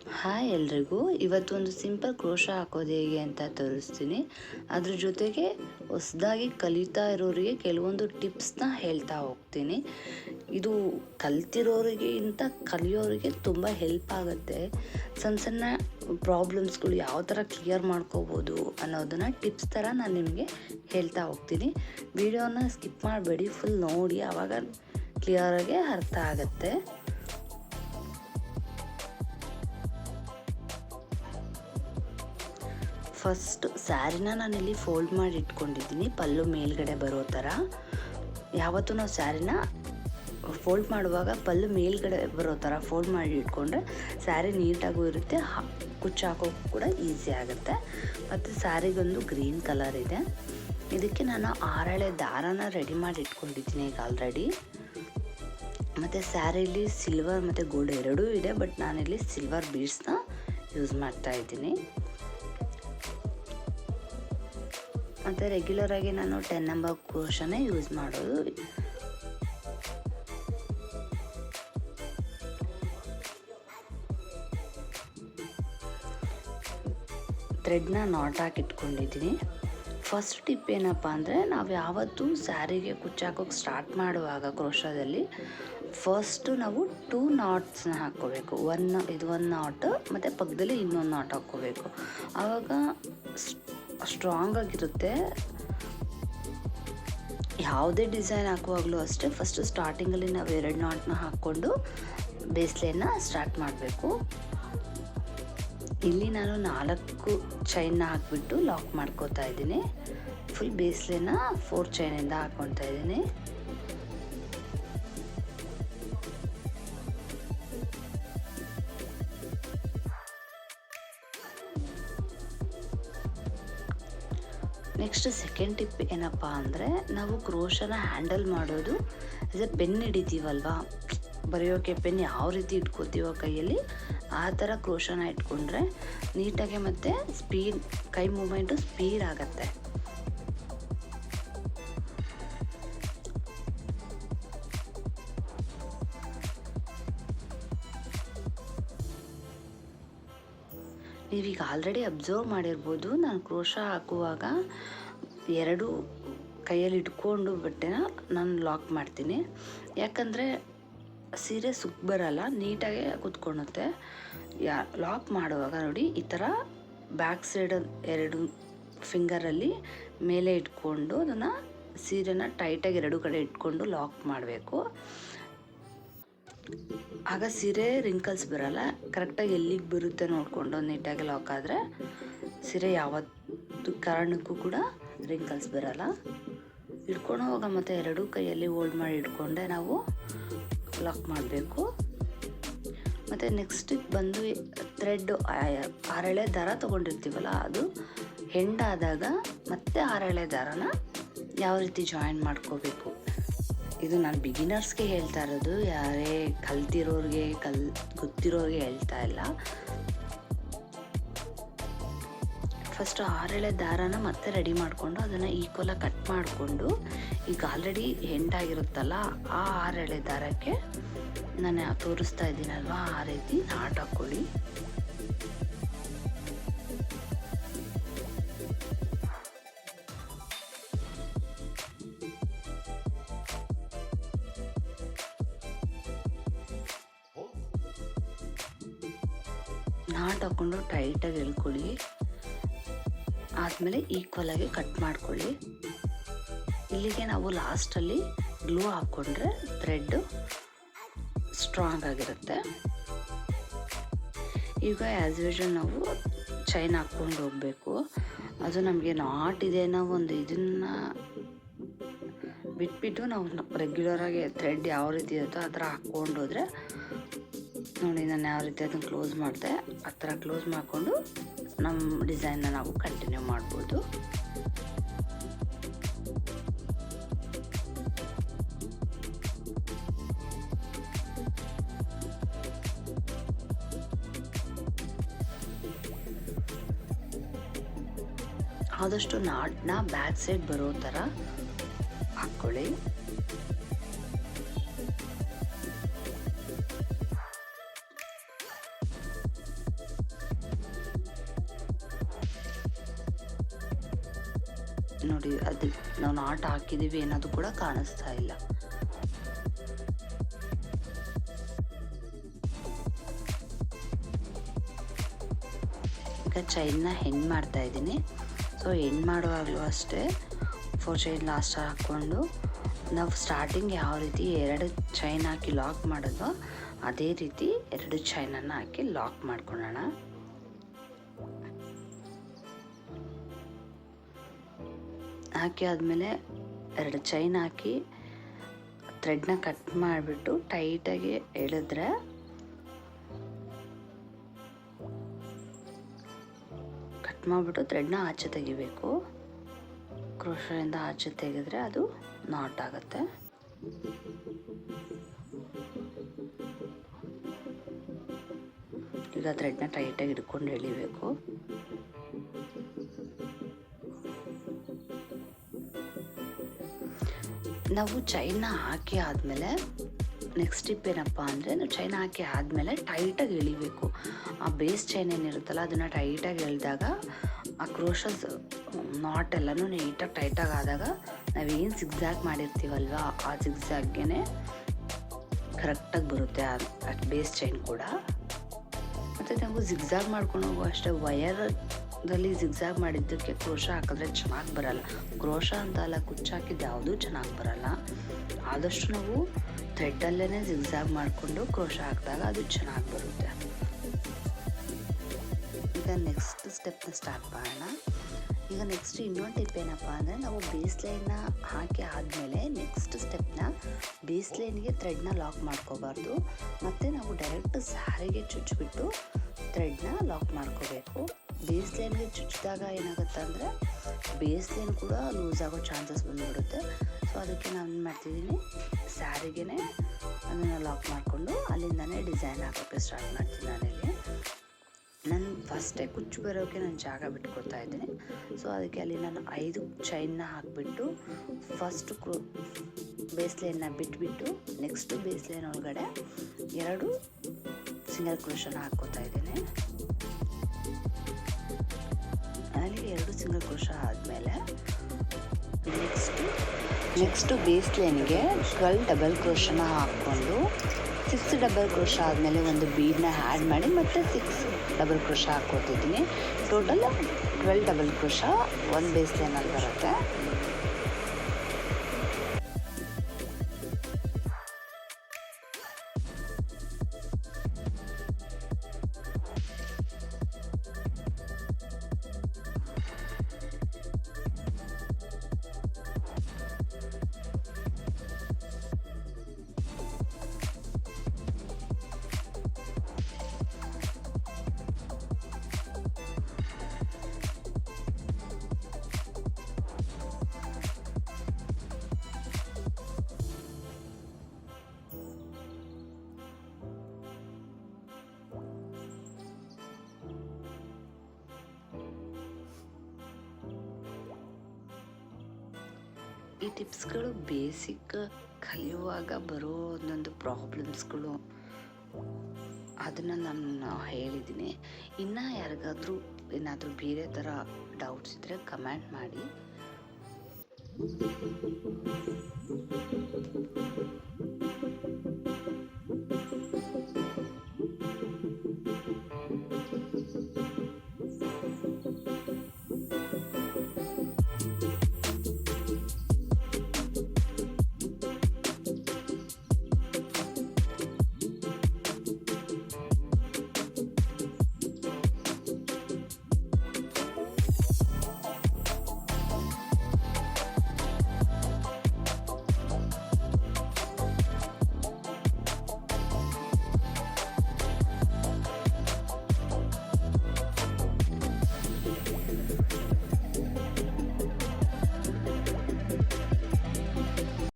Hi ಎಲ್ರಿಗೂ, ಇವತ್ತೊಂದು simple crochet ಹಾಕೋದು ಹೇಗೆ ಅಂತ ತೋರಿಸ್ತೀನಿ. ಅದ್ರ ಜೊತೆಗೆ ಹೊಸದಾಗಿ ಕಲಿತಾ ಇರೋರಿಗೆ ಕೆಲವೊಂದು ಟಿಪ್ಸ್ನ ಹೇಳ್ತಾ ಹೋಗ್ತೀನಿ. ಇದು ಕಲ್ತಿರೋರಿಗೆ ಇಂಥ ಕಲಿಯೋರಿಗೆ ತುಂಬ ಹೆಲ್ಪ್ ಆಗುತ್ತೆ. ಸಣ್ಣ ಸಣ್ಣ ಪ್ರಾಬ್ಲಮ್ಸ್ಗಳು ಯಾವ ಥರ ಕ್ಲಿಯರ್ ಮಾಡ್ಕೋಬೋದು ಅನ್ನೋದನ್ನು ಟಿಪ್ಸ್ ಥರ ನಾನು ನಿಮಗೆ ಹೇಳ್ತಾ ಹೋಗ್ತೀನಿ. ವಿಡಿಯೋನ ಸ್ಕಿಪ್ ಮಾಡಬೇಡಿ, ಫುಲ್ ನೋಡಿ, ಆವಾಗ ಕ್ಲಿಯರಾಗಿ ಅರ್ಥ ಆಗುತ್ತೆ. ಫಸ್ಟ್ ಸ್ಯಾರಿನ ನಾನಿಲ್ಲಿ ಫೋಲ್ಡ್ ಮಾಡಿ ಇಟ್ಕೊಂಡಿದ್ದೀನಿ, ಪಲ್ಲು ಮೇಲ್ಗಡೆ ಬರೋ ಥರ. ಯಾವತ್ತೂ ನಾವು ಸ್ಯಾರಿನ ಫೋಲ್ಡ್ ಮಾಡುವಾಗ ಪಲ್ಲು ಮೇಲ್ಗಡೆ ಬರೋ ಥರ ಫೋಲ್ಡ್ ಮಾಡಿ ಇಟ್ಕೊಂಡ್ರೆ ಸ್ಯಾರಿ ನೀಟಾಗೂ ಇರುತ್ತೆ, ಕುಚ್ಚು ಹಾಕೋಕ್ಕೂ ಕೂಡ ಈಸಿ ಆಗುತ್ತೆ. ಮತ್ತು ಸ್ಯಾರಿಗೊಂದು ಗ್ರೀನ್ ಕಲರ್ ಇದೆ. ಇದಕ್ಕೆ ನಾನು 6 ಎಳೆ ದಾರನ ರೆಡಿ ಮಾಡಿ ಇಟ್ಕೊಂಡಿದ್ದೀನಿ ಈಗ ಆಲ್ರೆಡಿ. ಮತ್ತು ಸ್ಯಾರಿಲಿ ಸಿಲ್ವರ್ ಮತ್ತು ಗೋಲ್ಡ್ ಎರಡೂ ಇದೆ, ಬಟ್ ನಾನಿಲ್ಲಿ ಸಿಲ್ವರ್ ಬೀಡ್ಸ್ನ ಯೂಸ್ ಮಾಡ್ತಾ ಇದ್ದೀನಿ. ಮತ್ತು ರೆಗ್ಯುಲರಾಗಿ ನಾನು 10 ನಂಬರ್ ಕ್ರೋಶಾನೇ ಯೂಸ್ ಮಾಡೋದು. ಥ್ರೆಡ್ನ ನಾಟ್ ಹಾಕಿ ಇಟ್ಕೊಂಡಿದ್ದೀನಿ. ಫಸ್ಟ್ ಟಿಪ್ ಏನಪ್ಪ ಅಂದರೆ, ನಾವು ಯಾವತ್ತೂ ಸ್ಯಾರಿಗೆ ಕುಚ್ಚಾಕೋಕ್ಕೆ ಸ್ಟಾರ್ಟ್ ಮಾಡುವಾಗ ಕ್ರೋಶಾದಲ್ಲಿ ಫಸ್ಟು ನಾವು 2 ನಾಟ್ಸ್ನ ಹಾಕ್ಕೋಬೇಕು. ಇದು ಒಂದು ನಾಟ್ ಮತ್ತು ಪಕ್ಕದಲ್ಲಿ ಇನ್ನೊಂದು ನಾಟ್ ಹಾಕ್ಕೋಬೇಕು. ಆವಾಗ ಸ್ಟ್ರಾಂಗ್ ಆಗಿರುತ್ತೆ. ಯಾವುದೇ ಡಿಸೈನ್ ಹಾಕುವಾಗಲೂ ಅಷ್ಟೇ, ಫಸ್ಟು ಸ್ಟಾರ್ಟಿಂಗಲ್ಲಿ ನಾವು 2 ನಾಟ್ನ ಹಾಕ್ಕೊಂಡು ಬೇಸ್ಲೈನ್ನ ಸ್ಟಾರ್ಟ್ ಮಾಡಬೇಕು. ಇಲ್ಲಿ ನಾನು 4 ಚೈನ್ನ ಹಾಕಿಬಿಟ್ಟು ಲಾಕ್ ಮಾಡ್ಕೋತಾ ಇದ್ದೀನಿ. ಫುಲ್ ಬೇಸ್ಲೈನ್ನ 4 ಚೈನಿಂದ ಹಾಕ್ಕೊತಾ ಇದ್ದೀನಿ. ನೆಕ್ಸ್ಟ್ ಸೆಕೆಂಡ್ ಟಿಪ್ ಏನಪ್ಪ ಅಂದರೆ, ನಾವು ಕ್ರೋಶನ ಹ್ಯಾಂಡಲ್ ಮಾಡೋದು ಆಸ್ ಎ ಪೆನ್ ಹಿಡಿತೀವಲ್ವಾ, ಬರೆಯೋಕ್ಕೆ ಪೆನ್ ಯಾವ ರೀತಿ ಇಟ್ಕೋತೀವೋ ಕೈಯಲ್ಲಿ ಆ ಥರ ಕ್ರೋಶನ ಇಟ್ಕೊಂಡ್ರೆ ನೀಟಾಗಿ ಮತ್ತು ಕೈ ಮೂಮೆಂಟು ಸ್ಪೀಡ್ ಆಗುತ್ತೆ. ನೀವೀಗ ಆಲ್ರೆಡಿ ಅಬ್ಸರ್ವ್ ಮಾಡಿರ್ಬೋದು, ನಾನು ಕ್ರೋಶಾ ಹಾಕುವಾಗ 2 ಕೈಯಲ್ಲಿ ಇಟ್ಕೊಂಡು ಬಟ್ಟೆನ ನಾನು ಲಾಕ್ ಮಾಡ್ತೀನಿ. ಯಾಕಂದರೆ ಸೀರೆ ಸುಕ್ ಬರಲ್ಲ, ನೀಟಾಗೆ ಕುತ್ಕೊಳ್ಳುತ್ತೆ. ಲಾಕ್ ಮಾಡುವಾಗ ನೋಡಿ, ಈ ಥರ ಬ್ಯಾಕ್ ಸೈಡ್ 2 ಫಿಂಗರಲ್ಲಿ ಮೇಲೆ ಇಟ್ಕೊಂಡು ಅದನ್ನು ಸೀರೆನ ಟೈಟಾಗಿ 2 ಕಡೆ ಇಟ್ಕೊಂಡು ಲಾಕ್ ಮಾಡಬೇಕು. ಆಗ ಸೀರೆ ರಿಂಕಲ್ಸ್ ಬರಲ್ಲ. ಕರೆಕ್ಟಾಗಿ ಎಲ್ಲಿಗೆ ಬರುತ್ತೆ ನೋಡಿಕೊಂಡು ನೀಟಾಗಿ ಲಾಕ್ ಆದರೆ ಸೀರೆ ಯಾವತ್ತು ಕಾರಣಕ್ಕೂ ಕೂಡ ರಿಂಕಲ್ಸ್ ಬರಲ್ಲ. ಇಟ್ಕೊಂಡು ಹೋಗ ಮತ್ತು 2 ಕೈಯಲ್ಲಿ ಹೋಲ್ಡ್ ಮಾಡಿ ಇಟ್ಕೊಂಡೆ ನಾವು ಲಾಕ್ ಮಾಡಬೇಕು. ಮತ್ತು ನೆಕ್ಸ್ಟ್ ಬಂದು ಥ್ರೆಡ್ 6 ಎಳೆ ದಾರ ತೊಗೊಂಡಿರ್ತೀವಲ್ಲ, ಅದು ಹೆಂಡಾದಾಗ ಮತ್ತೆ 6 ಎಳೆ ದಾರನ ಯಾವ ರೀತಿ ಜಾಯಿನ್ ಮಾಡ್ಕೋಬೇಕು. ಇದು ನಾನು ಬಿಗಿನರ್ಸ್ಗೆ ಹೇಳ್ತಾ ಇರೋದು, ಯಾರೇ ಕಲ್ತಿರೋರಿಗೆ ಗೊತ್ತಿರೋರಿಗೆ ಹೇಳ್ತಾ ಇಲ್ಲ. ಫಸ್ಟ್ 6 ಎಳೆ ದಾರನ ಮತ್ತೆ ರೆಡಿ ಮಾಡಿಕೊಂಡು ಅದನ್ನು ಈಕ್ವಲಾಗಿ ಕಟ್ ಮಾಡಿಕೊಂಡು, ಈಗ ಆಲ್ರೆಡಿ ಎಂಟಾಗಿರುತ್ತಲ್ಲ ಆ 6 ಎಳೆ ದಾರಕ್ಕೆ ನಾನು ತೋರಿಸ್ತಾ ಇದ್ದೀನಲ್ವ ಆ ರೀತಿ ನಾಟ್ ಹಾಕ್ಕೊಳ್ಳಿ. ನಾಟ್ ಹಾಕ್ಕೊಂಡು ಟೈಟಾಗಿ ಎಳ್ಕೊಳ್ಳಿ. ಆದಮೇಲೆ ಈಕ್ವಲಾಗಿ ಕಟ್ ಮಾಡ್ಕೊಳ್ಳಿ. ಇಲ್ಲಿಗೆ ನಾವು ಲಾಸ್ಟಲ್ಲಿ ಗ್ಲೂ ಹಾಕ್ಕೊಂಡ್ರೆ ಥ್ರೆಡ್ಡು ಸ್ಟ್ರಾಂಗ್ ಆಗಿರುತ್ತೆ. ಈಗ ಆ್ಯಸ್ ಯೂಶುವಲ್ ನಾವು ಚೈನ್ ಹಾಕ್ಕೊಂಡು ಹೋಗಬೇಕು. ಅದು ನಮಗೆ ನಾಟ್ ಇದೆ ಅನ್ನೋ ಒಂದು ಇದನ್ನು ಬಿಟ್ಬಿಟ್ಟು ನಾವು ರೆಗ್ಯುಲರಾಗಿ ಥ್ರೆಡ್ ಯಾವ ರೀತಿ ಇರುತ್ತೋ ಆ ಥರ ಹಾಕ್ಕೊಂಡು ಹೋದರೆ, ನೋಡಿ ನಾನು ಯಾವ ರೀತಿ ಅದನ್ನು ಕ್ಲೋಸ್ ಮಾಡಿದೆ ಆ ಥರ ಕ್ಲೋಸ್ ಮಾಡಿಕೊಂಡು ನಮ್ಮ ಡಿಸೈನ್ನ ನಾವು ಕಂಟಿನ್ಯೂ ಮಾಡ್ಬೋದು. ಆದಷ್ಟು ನಾಟ್ನ ಬ್ಯಾಕ್ ಸೈಡ್ ಬರೋ ಥರ ಹಾಕ್ಕೊಳ್ಳಿ. ನೋಡಿ, ಅದು ನಾವು ನಾಟ್ ಹಾಕಿದ್ದೀವಿ ಅನ್ನೋದು ಕೂಡ ಕಾಣಿಸ್ತಾ ಇಲ್ಲ. ಈಗ ಚೈನ್ನ ಹೆಂಗೆ ಮಾಡ್ತಾ ಇದ್ದೀನಿ. ಸೊ ಹೆಂಗೆ ಮಾಡುವಾಗಲೂ ಅಷ್ಟೇ 4 ಚೈನ್ ಲಾಸ್ಟ್ ಹಾಕ್ಕೊಂಡು ನಾವು ಸ್ಟಾರ್ಟಿಂಗ್ ಯಾವ ರೀತಿ 2 ಚೈನ್ ಹಾಕಿ ಲಾಕ್ ಮಾಡೋದು ಅದೇ ರೀತಿ 2 ಚೈನನ್ನು ಹಾಕಿ ಲಾಕ್ ಮಾಡ್ಕೊಳ್ಳೋಣ. ಹಾಕಿ ಆದಮೇಲೆ 2 ಚೈನ್ ಹಾಕಿ ಥ್ರೆಡ್ನ ಕಟ್ ಮಾಡಿಬಿಟ್ಟು ಟೈಟಾಗಿ ಎಳೆದ್ರೆ ಕಟ್ ಮಾಡಿಬಿಟ್ಟು ಥ್ರೆಡ್ನ ಆಚೆ ತೆಗಿಬೇಕು. ಕ್ರೋಶದಿಂದ ಆಚೆ ತೆಗೆದ್ರೆ ಅದು ನಾಟ್ ಆಗುತ್ತೆ. ಈಗ ಥ್ರೆಡ್ನ ಟೈಟಾಗಿ ಹಿಡ್ಕೊಂಡು ಎಳಿಬೇಕು. ನಾವು ಚೈನ್ನ ಹಾಕಿ ಆದಮೇಲೆ ನೆಕ್ಸ್ಟ್ ಟಿಪ್ ಏನಪ್ಪ ಅಂದರೆ, ನಾವು ಚೈನ್ ಹಾಕಿ ಆದಮೇಲೆ ಟೈಟಾಗಿ ಎಳಿಬೇಕು. ಆ ಬೇಸ್ ಚೈನ್ ಏನಿರುತ್ತಲ್ಲ ಅದನ್ನು ಟೈಟಾಗಿ ಎಳೆದಾಗ ಆ ಕ್ರೋಶಸ್ ನಾಟ್ ಎಲ್ಲನೂ ನೀಟಾಗಿ ಟೈಟಾಗಿ ಆದಾಗ ನಾವೇನು ಜಿಗ್ಜ್ಯಾಗ್ ಮಾಡಿರ್ತೀವಲ್ವ ಆ ಜಿಗ್ಜ್ಯಾಗ್ಗೆ ಕರೆಕ್ಟಾಗಿ ಬರುತ್ತೆ ಆ ಬೇಸ್ ಚೈನ್ ಕೂಡ. ಮತ್ತು ನಾವು ಜಿಗ್ಜ್ಯಾಗ್ ಮಾಡ್ಕೊಂಡು ಹೋಗೋ ಅಷ್ಟೇ, ವಯರಲ್ಲಿ ಜಿಗ್ಜ್ಯಾಗ್ ಮಾಡಿದ್ದಕ್ಕೆ ಕ್ರೋಶ ಹಾಕಿದ್ರೆ ಚೆನ್ನಾಗಿ ಬರಲ್ಲ. ಕ್ರೋಶ ಅಂತ ಅಲ್ಲ, ಕುಚ್ಚು ಹಾಕಿದ್ದು ಯಾವುದೂ ಚೆನ್ನಾಗಿ ಬರಲ್ಲ. ಆದಷ್ಟು ನಾವು ಥ್ರೆಡ್ಡಲ್ಲೇ ಜಿಗ್ಜ್ಯಾಗ್ ಮಾಡಿಕೊಂಡು ಕ್ರೋಶ ಹಾಕಿದಾಗ ಅದು ಚೆನ್ನಾಗಿ ಬರುತ್ತೆ. ಈಗ ನೆಕ್ಸ್ಟ್ ಸ್ಟೆಪ್ನ ಸ್ಟಾರ್ಟ್ ಮಾಡೋಣ. ಈಗ ನೆಕ್ಸ್ಟ್ ಇನ್ನೊಂದು ಟಿಪ್ ಏನಪ್ಪ ಅಂದರೆ, ನಾವು ಬೇಸ್ ಲೈನ್ನ ಹಾಕಿ ಆದಮೇಲೆ ನೆಕ್ಸ್ಟ್ ಸ್ಟೆಪ್ನ ಬೇಸ್ ಲೈನ್ಗೆ ಥ್ರೆಡ್ನ ಲಾಕ್ ಮಾಡ್ಕೋಬಾರ್ದು. ಮತ್ತು ನಾವು ಡೈರೆಕ್ಟ್ ಸ್ಯಾರಿಗೆ ಚುಚ್ಚಿಬಿಟ್ಟು ಥ್ರೆಡ್ನ ಲಾಕ್ ಮಾಡ್ಕೋಬೇಕು. ಬೇಸ್ ಲೈನ್ಗೆ ಚುಚ್ಚಿದಾಗ ಏನಾಗುತ್ತೆ ಅಂದರೆ ಬೇಸ್ ಲೈನ್ ಕೂಡ ಲೂಸ್ ಆಗೋ ಚಾನ್ಸಸ್ ಬಂದುಬಿಡುತ್ತೆ. ಸೊ ಅದಕ್ಕೆ ನಾನು ಏನು ಮಾಡ್ತಿದ್ದೀನಿ, ಸ್ಯಾರಿಗೇ ಅದನ್ನು ಲಾಕ್ ಮಾಡಿಕೊಂಡು ಅಲ್ಲಿಂದನೇ ಡಿಸೈನ್ ಹಾಕೋಕ್ಕೆ ಸ್ಟಾರ್ಟ್ ಮಾಡ್ತೀನಿ. ನಾನು ಫಸ್ಟೇ ಕುಚ್ಚು ಬರೋಕ್ಕೆ ನಾನು ಜಾಗ ಬಿಟ್ಕೊತಾ ಇದ್ದೀನಿ. ಸೊ ಅದಕ್ಕೆ ಅಲ್ಲಿ ನಾನು 5 ಚೈನ್ನ ಹಾಕಿಬಿಟ್ಟು ಫಸ್ಟ್ ಬೇಸ್ ಲೈನ್ನ ಬಿಟ್ಬಿಟ್ಟು ನೆಕ್ಸ್ಟು ಬೇಸ್ ಲೈನ್ ಒಳಗಡೆ 2 ಸಿಂಗಲ್ ಕ್ರೋಶನ ಹಾಕ್ಕೋತಾ ಇದ್ದೀನಿ. ಅಲ್ಲಿ 2 ಸಿಂಗಲ್ ಕ್ರೋಶ ಆದಮೇಲೆ ನೆಕ್ಸ್ಟು ಬೇಸ್ ಲೈನ್ಗೆ 12 ಡಬಲ್ ಕ್ರೋಶನ ಹಾಕ್ಕೊಂಡು 6 ಡಬಲ್ ಕ್ರೋಶ ಆದಮೇಲೆ ಒಂದು ಬೀಡನ್ನ ಆ್ಯಡ್ ಮಾಡಿ ಮತ್ತೆ 6 ಡಬಲ್ ಕ್ರೋಶ ಹಾಕ್ಕೊತಿದ್ದೀನಿ. ಟೋಟಲ್ 12 ಡಬಲ್ ಕ್ರೋಶ ಒಂದು ಬೇಸ್ ಲೈನಲ್ಲಿ ಬರುತ್ತೆ. ಈ ಟಿಪ್ಸ್ಗಳು ಬೇಸಿಕ್ ಕಲಿಯುವಾಗ ಬರೋ ಒಂದೊಂದು ಪ್ರಾಬ್ಲಮ್ಸ್ಗಳು, ಅದನ್ನು ನಾನು ಹೇಳಿದ್ದೀನಿ. ಇನ್ನು ಯಾರಿಗಾದರೂ ಏನಾದರೂ ಬೇರೆ ಥರ ಡೌಟ್ಸ್ ಇದ್ದರೆ ಕಮೆಂಟ್ ಮಾಡಿ.